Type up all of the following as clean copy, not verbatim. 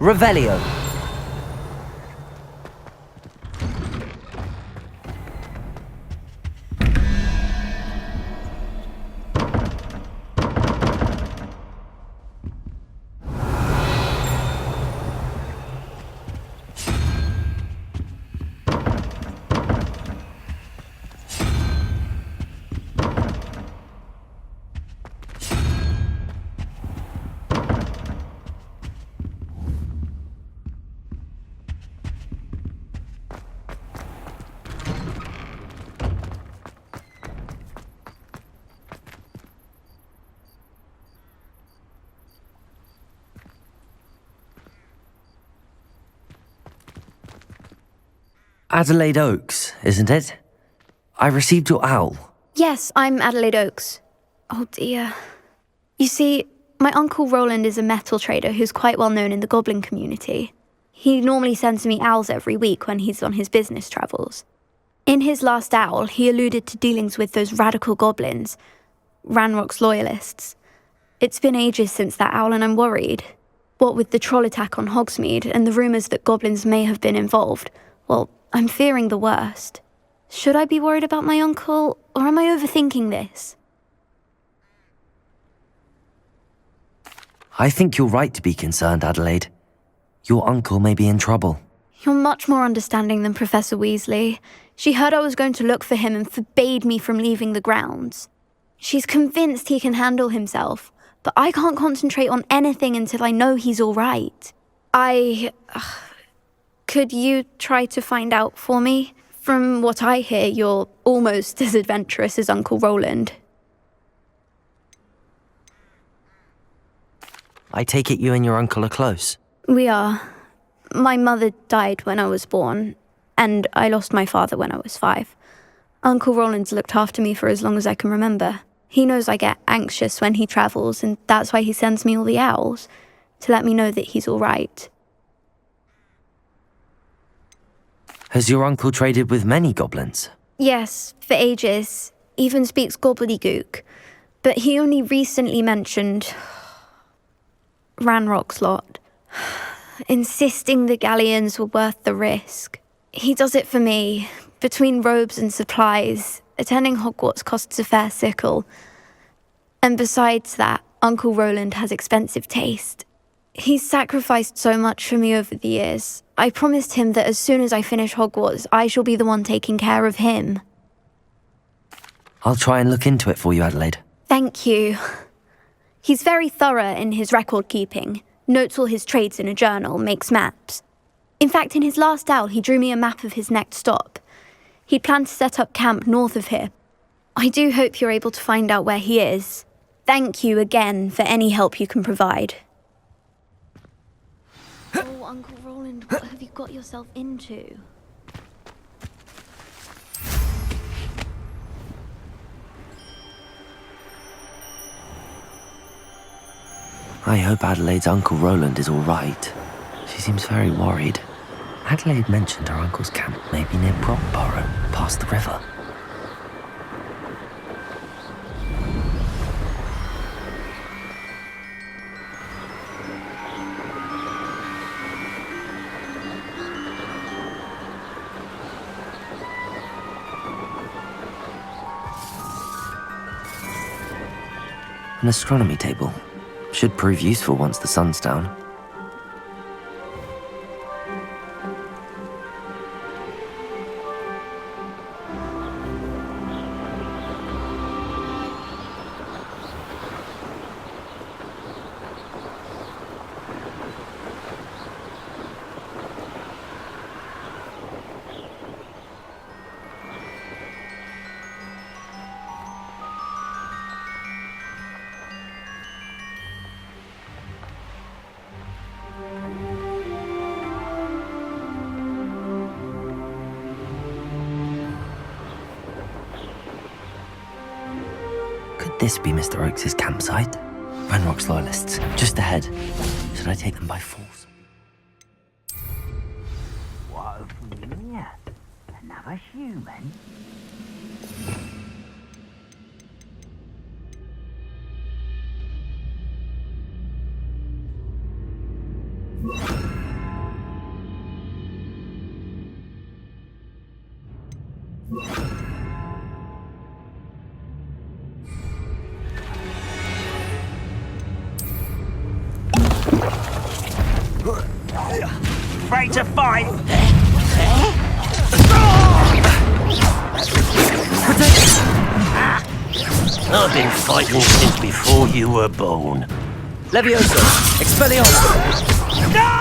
Revelio. Adelaide Oaks, isn't it? I received your owl. Yes, I'm Adelaide Oaks. Oh dear. You see, my uncle Rowland is a metal trader who's quite well known in the goblin community. He normally sends me owls every week when he's on his business travels. In his last owl, he alluded to dealings with those radical goblins, Ranrock's loyalists. It's been ages since that owl and I'm worried. What with the troll attack on Hogsmeade and the rumours that goblins may have been involved, well, I'm fearing the worst. Should I be worried about my uncle, or am I overthinking this? I think you're right to be concerned, Adelaide. Your uncle may be in trouble. You're much more understanding than Professor Weasley. She heard I was going to look for him and forbade me from leaving the grounds. She's convinced he can handle himself, but I can't concentrate on anything until I know he's all right. Could you try to find out for me? From what I hear, you're almost as adventurous as Uncle Rowland. I take it you and your uncle are close. We are. My mother died when I was born, and I lost my father when I was 5. Uncle Rowland's looked after me for as long as I can remember. He knows I get anxious when he travels, and that's why he sends me all the owls, to let me know that he's all right. Has your uncle traded with many goblins? Yes, for ages. Even speaks gobbledygook. But he only recently mentioned Ranrock's lot, insisting the galleons were worth the risk. He does it for me. Between robes and supplies, attending Hogwarts costs a fair sickle. And besides that, Uncle Rowland has expensive taste. He's sacrificed so much for me over the years. I promised him that as soon as I finish Hogwarts, I shall be the one taking care of him. I'll try and look into it for you, Adelaide. Thank you. He's very thorough in his record keeping, notes all his trades in a journal, makes maps. In fact, in his last owl, he drew me a map of his next stop. He planned to set up camp north of here. I do hope you're able to find out where he is. Thank you again for any help you can provide. Oh, Uncle Rowland, what have you got yourself into? I hope Adelaide's Uncle Rowland is all right. She seems very worried. Adelaide mentioned her uncle's camp may be near Brockborough, past the river. An astronomy table. Should prove useful once the sun's down. Could this be Mr. Oakes' campsite? Ranrock's loyalists, just ahead. Should I take them by force? What have we here? Another human? Afraid to fight? I've been fighting since before you were born. Levioso! Expelliarmus! No!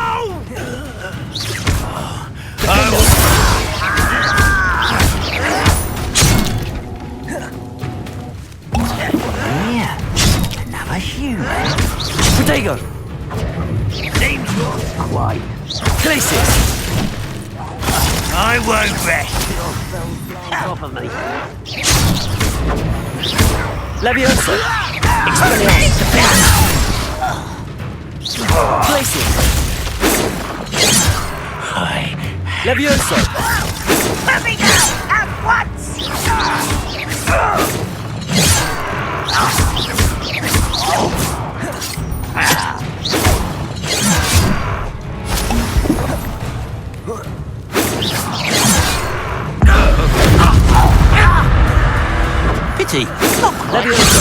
Here, another human. Protego! Seems Quite. Glacius! I won't rest. Off of me. Levioso! Expelliarmus! Glacius! Levioso! Let me go at once! Pity. Levioso!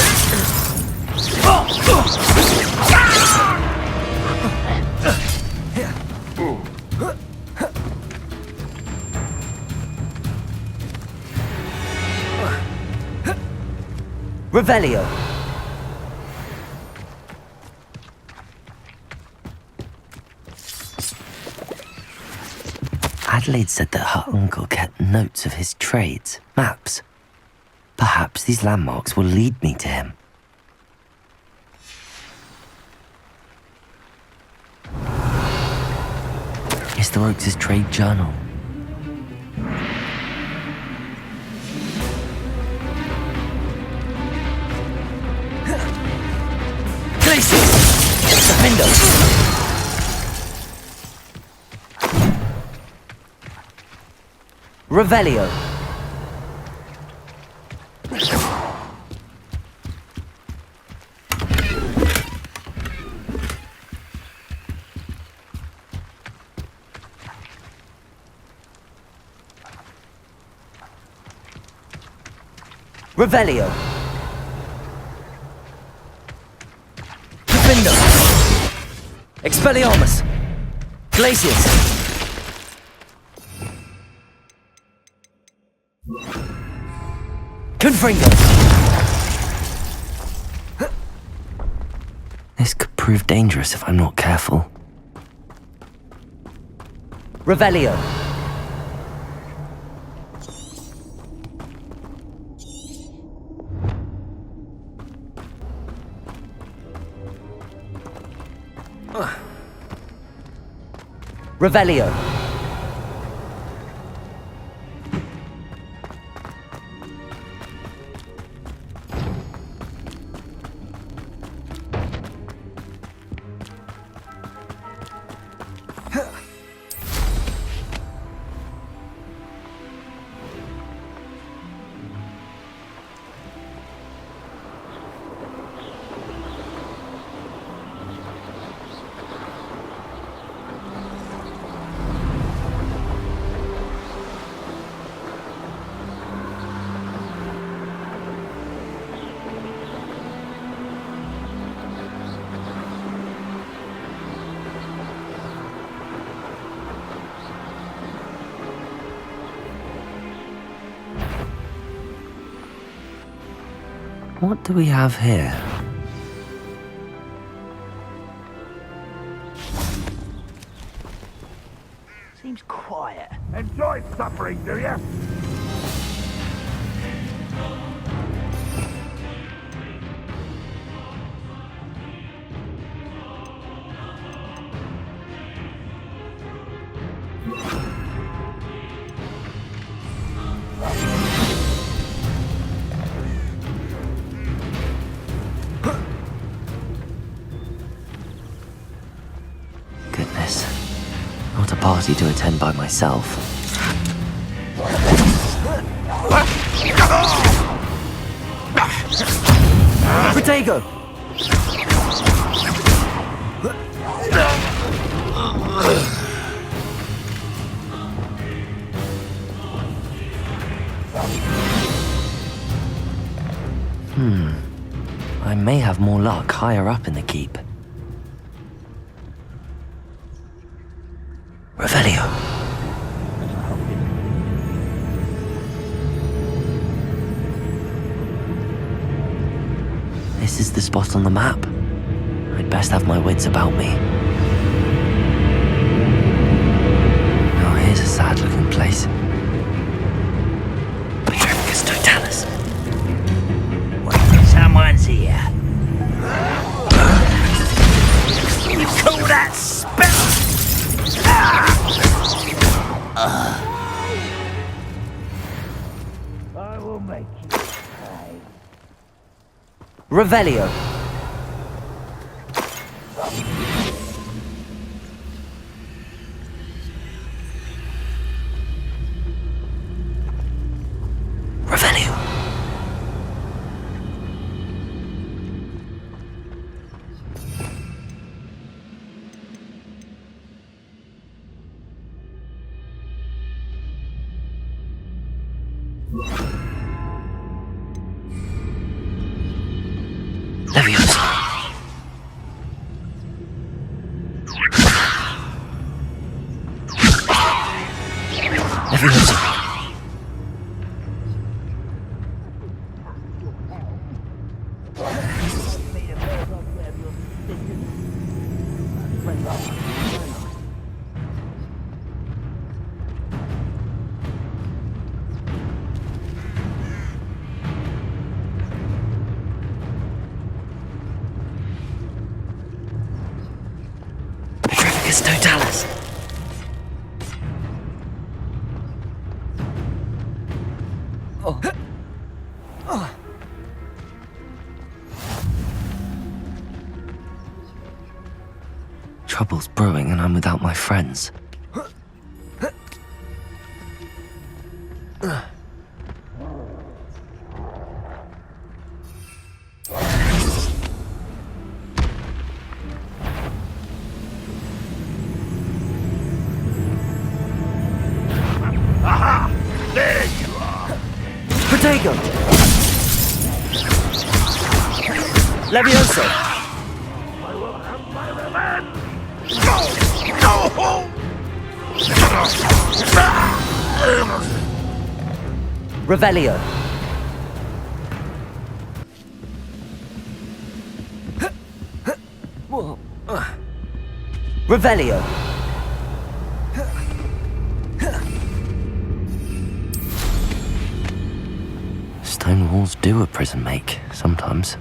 Revelio! Adelaide said that her uncle kept notes of his trades, maps. Perhaps these landmarks will lead me to him. Mr. Oakes' trade journal. Glacius! Defendo! Revelio! Revelio! Defendo! Expelliarmus! Glacius! Confringo! This could prove dangerous if I'm not careful. Revelio! Revelio! What do we have here? Seems quiet. Enjoy suffering, do you? Goodness. Not a party to attend by myself. Protego! I may have more luck higher up in the keep. Revelio. This is the spot on the map. I'd best have my wits about me. Oh, here's a sad-looking place. Petrificus totalis. Someone's here. You call that spell? I will make you pay. Revelio. Revelio. Leviosa. Leviosa. Petrificus totalis. Trouble's brewing and I'm without my friends. Aha! There you are! Protego. Leviosa. I will have my revenge! No! Revelio. Revelio. Stone walls do a prison make, sometimes.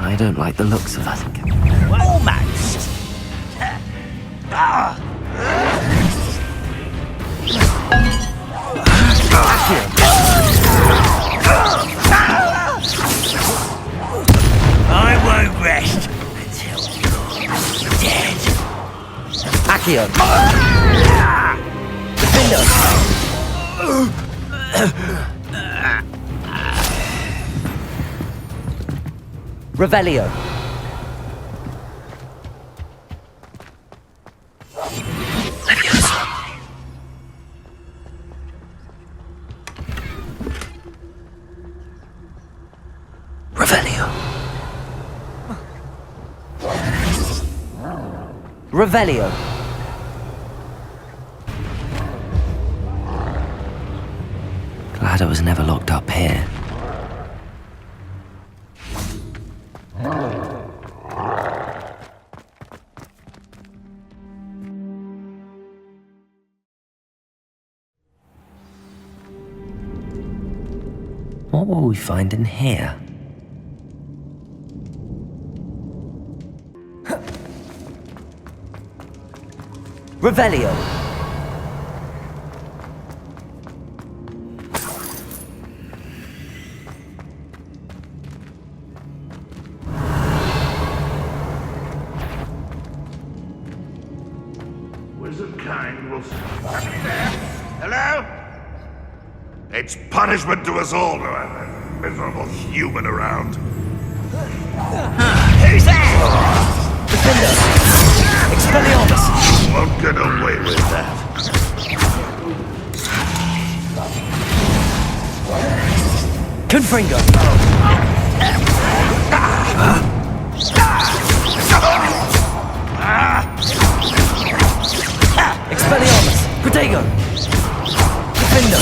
I don't like the looks of that. Almost! I won't rest until you're dead. Accio. Defender. Revelio. Leviosa. Revelio. Revelio. Glad I was never locked up here. What will we find in here? Revelio. Wizard kind will... Somebody there? Hello? It's punishment to us all to have a miserable human around. Who's there? Defender. Expelliarmus! Won't get away with that. Confringo! Expelliarmus! Protego! Defender!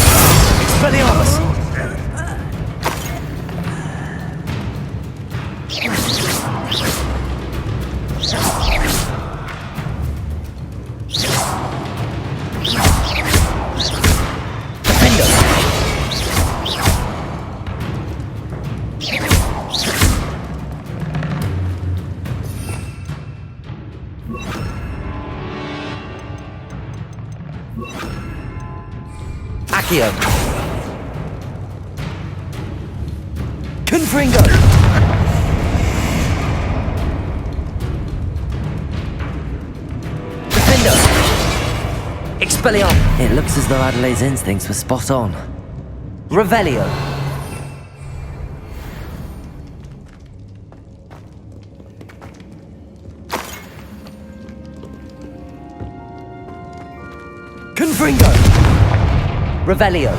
Expelliarmus! Defender! Accio! Confringo! Defender! Expelliarmus! It looks as though Adelaide's instincts were spot on. Revelio! Confringo! Revelio!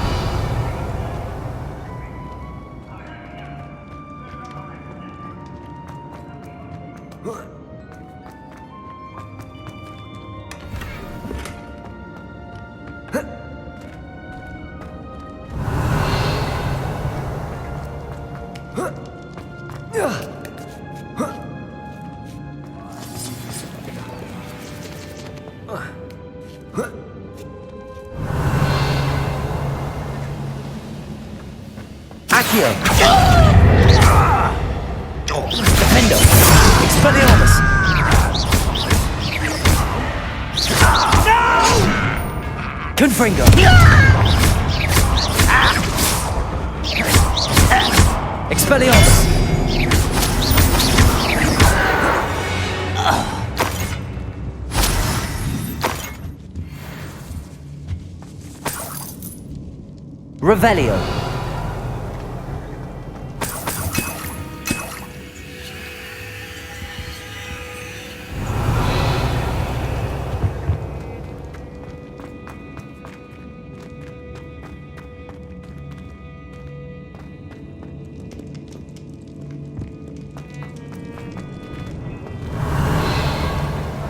Accio! Defender! Expelliarmus! Confringo! Expelliarmus! Revelio!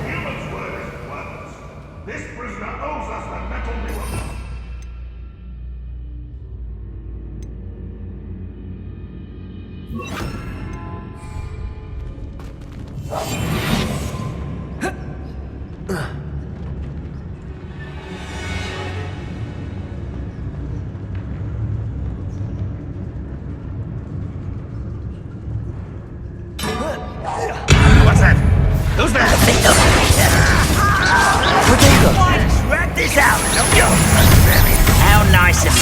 Human's word is worthless. This prisoner owes us the metal we were. What's that? Who's there? Protego! Wrap this out, don't you? How nice of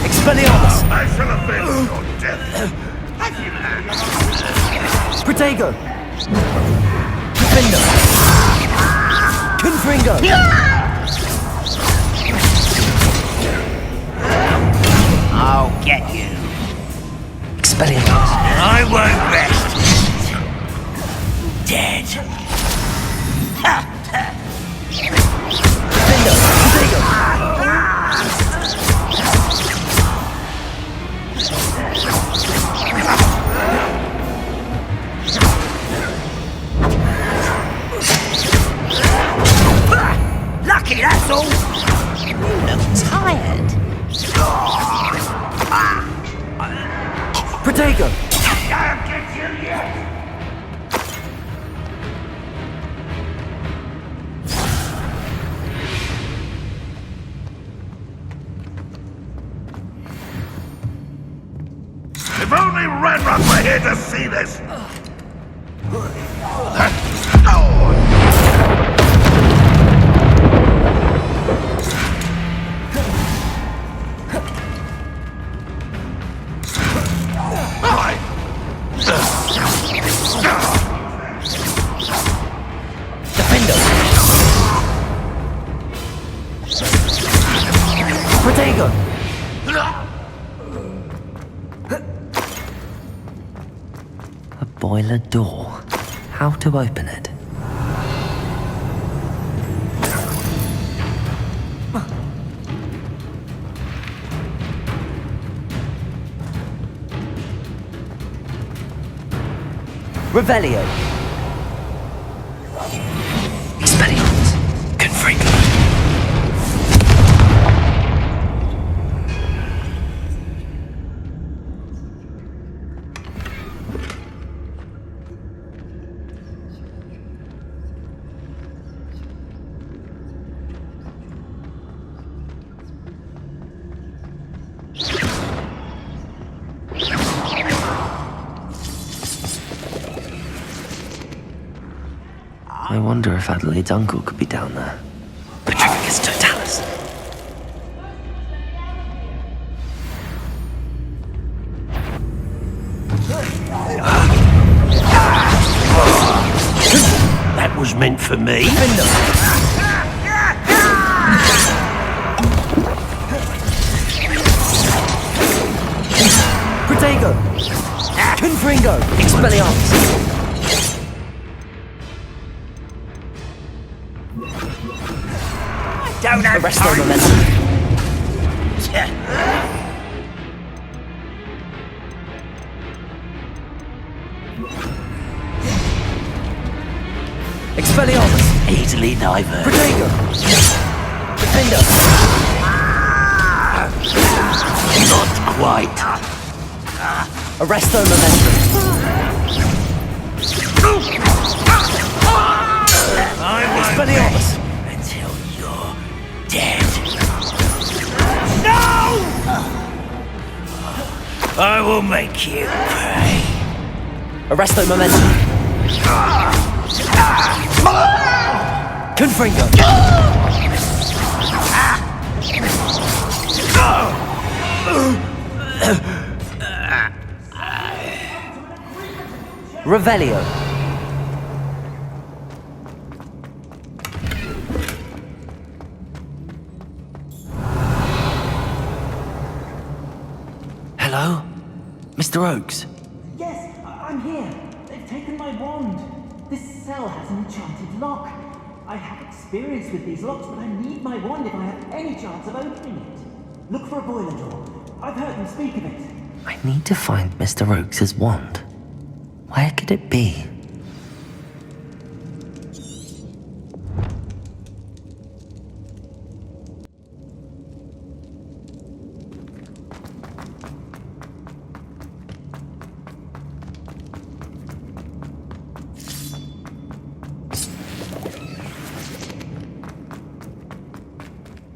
Expelliarmus! I shall avenge your death. Have you heard? Protego! Defender! Confringo! I'll get you. Expelliarmus! I won't rest. Dead. Defender! Protego! Lucky, that's all. You look tired. Protego! I'll get you yet. If only Ranrock were here to see this! Alright! Protego! A boiler door. How to open it? Revelio. Expelliarmus. Confringo. I wonder if Adelaide's uncle could be down there. Petrificus Totalis. That was meant for me. Protego! Confringo! Expelliarmus! Don't have Arresto time. momentum. Expelliarmus! Easily diverted. Protego! Defender! Not quite. Arresto momentum. Expelliarmus! Until you're dead. No! I will make you pay. Arresto momentum. Confringo! Revelio. Hello? Mr. Oakes? Yes, I'm here. They've taken my wand. This cell has an enchanted lock. I have experience with these locks, but I need my wand if I have any chance of opening it. Look for a boiler door. I've heard them speak of it. I need to find Mr. Oakes' wand. Where could it be?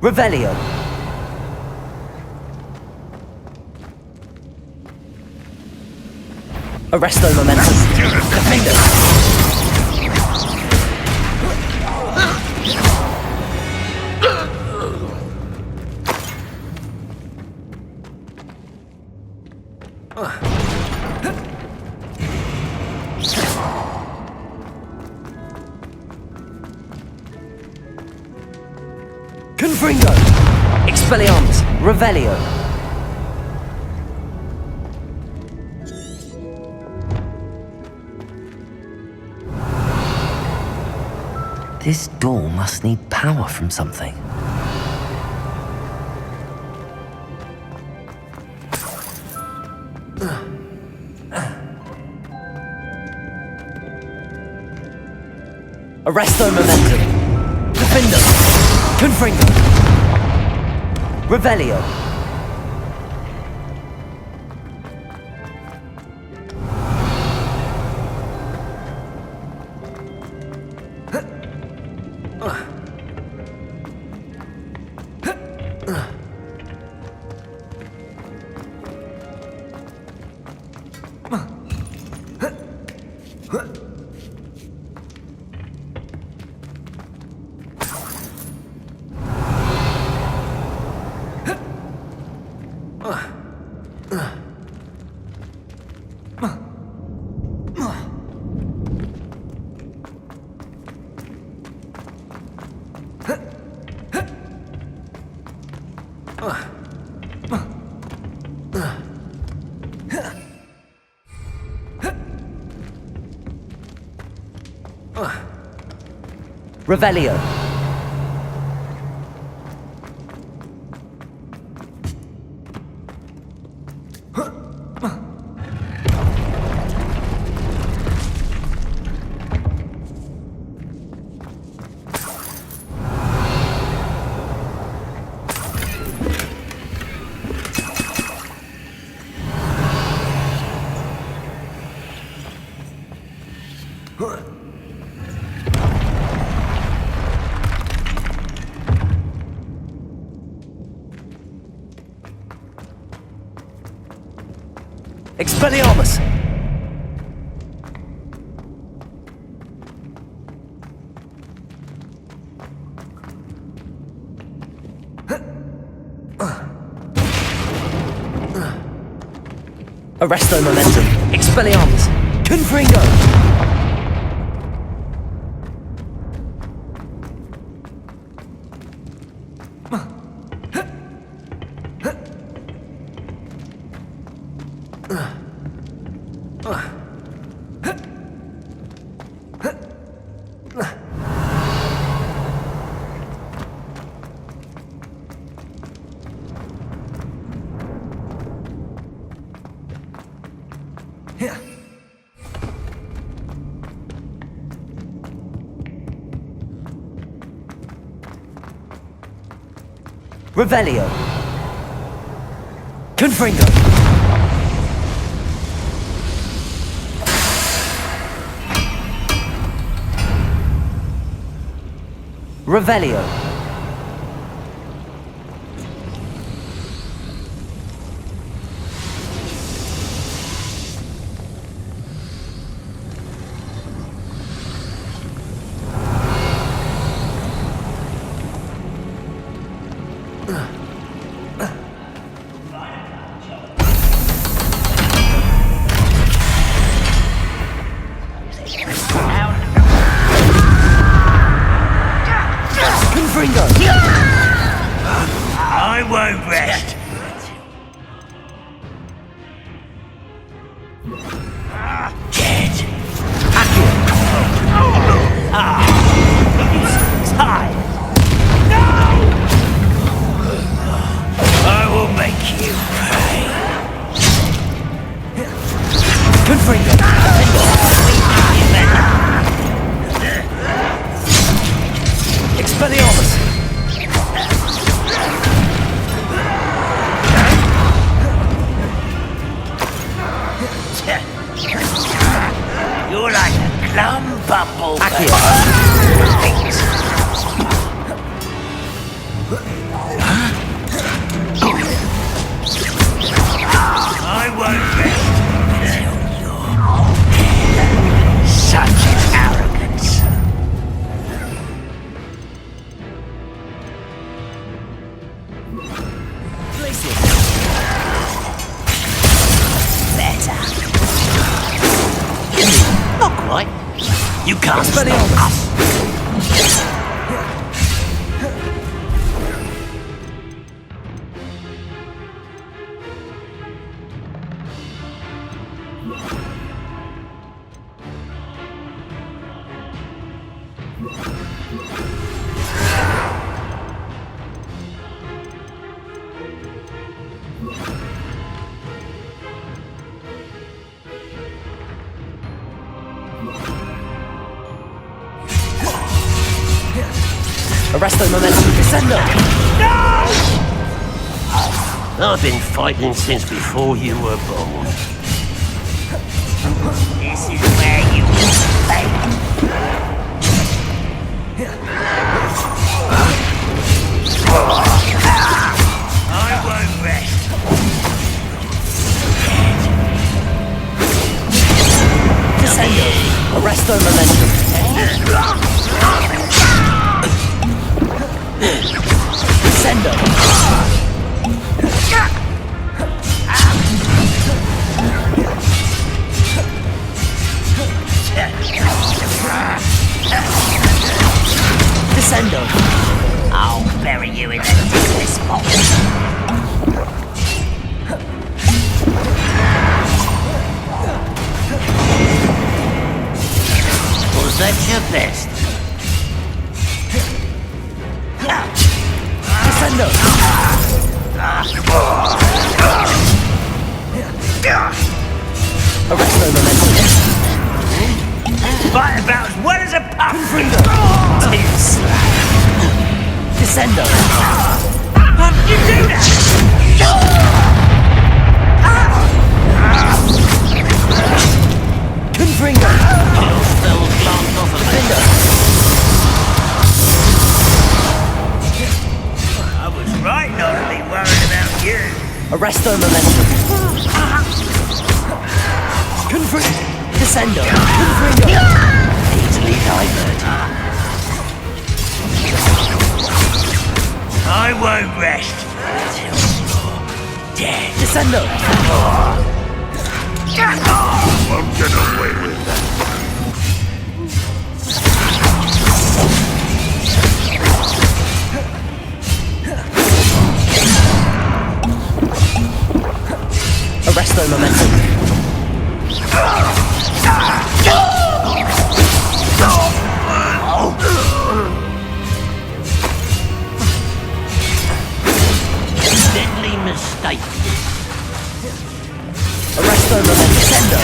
Revelio. Arresto momentum. Defender. Confringo. Expelliarmus. Revelio. This door must need power from something. Arresto momentum. Defender. Confringo. Revelio. Revelio. Expelliarmus! Arresto momentum. Expelliarmus. Confringo! Revelio. Confringo. Revelio. Confringo. I won't rest. Dead. Accio. Tired. No! I will make you pay. Confringo. Expelliarmus. You're like a glum bumble. Accio. I won't rest until you're such arrogance. Better. Not quite. You can't stop us. Arresto momentum. Descendo. I've been fighting since before you were born. This is where you will fail. I won't rest. Descendo. Arresto momentum. Descendo. Descendo. I'll bury you in the deepest spot. ain't worried about you. Arresto momentum. Descendo. Confringo. Easily diverted. I won't rest till you're dead. Descendo. Won't get away with that. Arresto momentum. Deadly mistake. Arresto momentum. Descendo.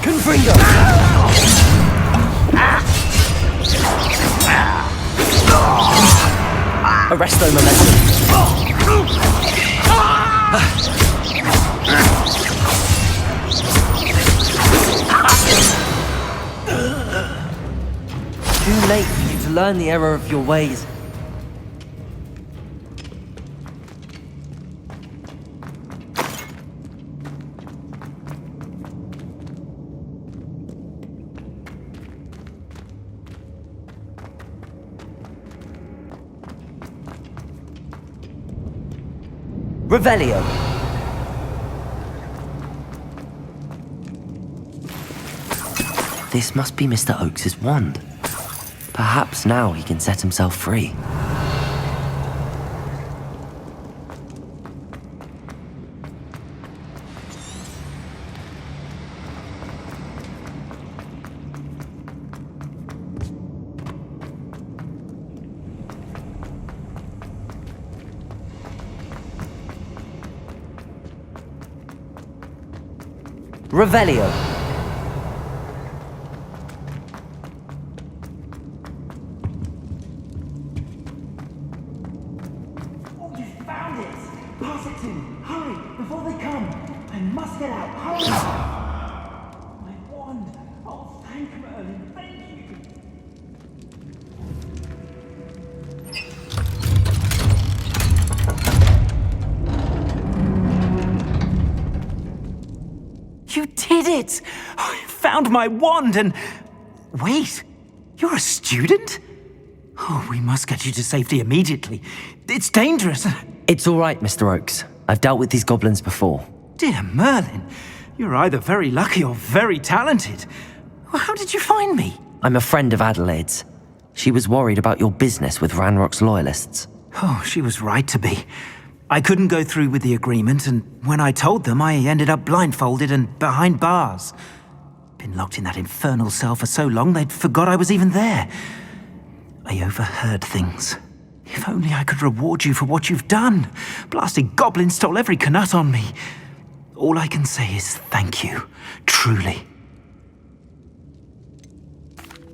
Confringo. Arresto momentum. Too late for you to learn the error of your ways. Revelio. This must be Mr. Oakes's wand. Perhaps now he can set himself free. Revelio. Oh, you found it! Pass it to me! Hurry! Before they come! I must get out! Hurry! My wand! Oh, thank Merlin! Thank you! You did it! I found my wand and... Wait, you're a student? Oh, we must get you to safety immediately. It's dangerous. It's all right, Mr. Oakes. I've dealt with these goblins before. Dear Merlin, you're either very lucky or very talented. Well, how did you find me? I'm a friend of Adelaide's. She was worried about your business with Ranrock's loyalists. Oh, she was right to be. I couldn't go through with the agreement, and when I told them, I ended up blindfolded and behind bars. Been locked in that infernal cell for so long, they'd forgot I was even there. I overheard things. If only I could reward you for what you've done. Blasted goblins stole every canut on me. All I can say is thank you, truly.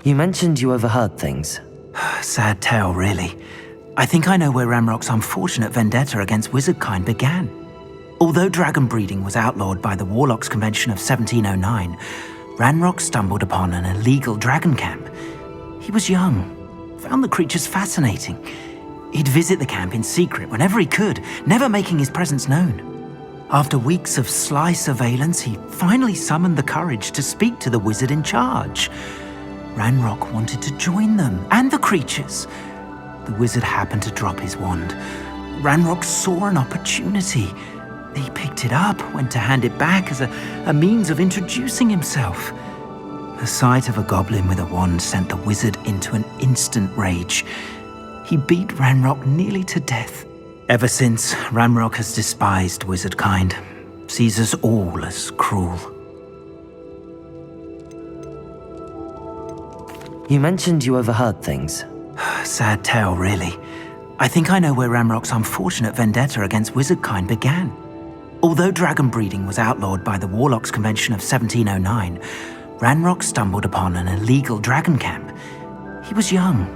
You mentioned you overheard things. Sad tale, really. I think I know where Ranrock's unfortunate vendetta against wizardkind began. Although dragon breeding was outlawed by the Warlocks Convention of 1709, Ranrock stumbled upon an illegal dragon camp. He was young, found the creatures fascinating. He'd visit the camp in secret whenever he could, never making his presence known. After weeks of sly surveillance, he finally summoned the courage to speak to the wizard in charge. Ranrock wanted to join them, and the creatures. The wizard happened to drop his wand. Ranrock saw an opportunity. He picked it up, went to hand it back as a means of introducing himself. The sight of a goblin with a wand sent the wizard into an instant rage. He beat Ranrock nearly to death. Ever since, Ranrock has despised wizardkind, sees us all as cruel. You mentioned you overheard things. Sad tale, really. I think I know where Ranrock's unfortunate vendetta against wizardkind began. Although dragon breeding was outlawed by the Warlocks Convention of 1709, Ranrock stumbled upon an illegal dragon camp. He was young,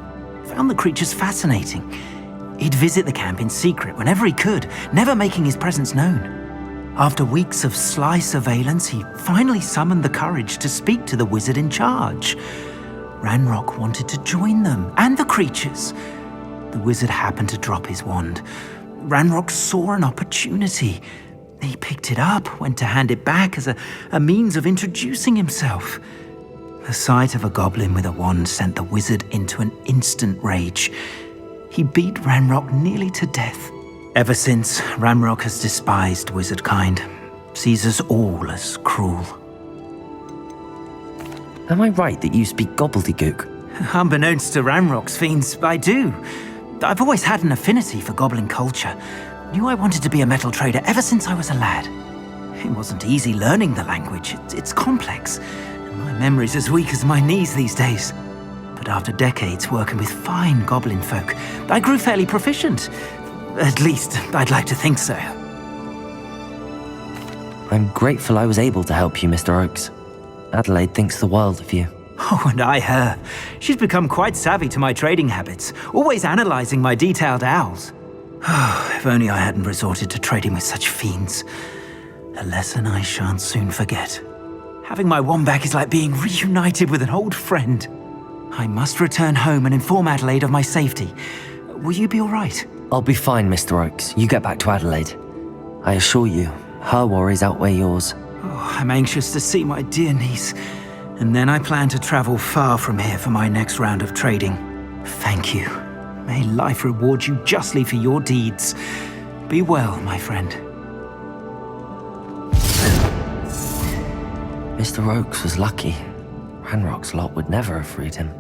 found the creatures fascinating. He'd visit the camp in secret whenever he could, never making his presence known. After weeks of sly surveillance, he finally summoned the courage to speak to the wizard in charge. Ranrock wanted to join them, and the creatures. The wizard happened to drop his wand. Ranrock saw an opportunity. He picked it up, went to hand it back as a means of introducing himself. The sight of a goblin with a wand sent the wizard into an instant rage. He beat Ranrock nearly to death. Ever since, Ranrock has despised wizard kind, sees us all as cruel. Am I right that you speak gobbledygook? Unbeknownst to Ranrock's fiends, I do. I've always had an affinity for goblin culture. Knew I wanted to be a metal trader ever since I was a lad. It wasn't easy learning the language. It's complex. And my memory's as weak as my knees these days. But after decades working with fine goblin folk, I grew fairly proficient. At least, I'd like to think so. I'm grateful I was able to help you, Mr. Oakes. Adelaide thinks the world of you. Oh, and I her. She's become quite savvy to my trading habits, always analysing my detailed owls. If only I hadn't resorted to trading with such fiends. A lesson I shan't soon forget. Having my wand back is like being reunited with an old friend. I must return home and inform Adelaide of my safety. Will you be all right? I'll be fine, Mr. Oakes. You get back to Adelaide. I assure you, her worries outweigh yours. Oh, I'm anxious to see my dear niece. And then I plan to travel far from here for my next round of trading. Thank you. May life reward you justly for your deeds. Be well, my friend. Mr. Oakes was lucky. Ranrock's lot would never have freed him.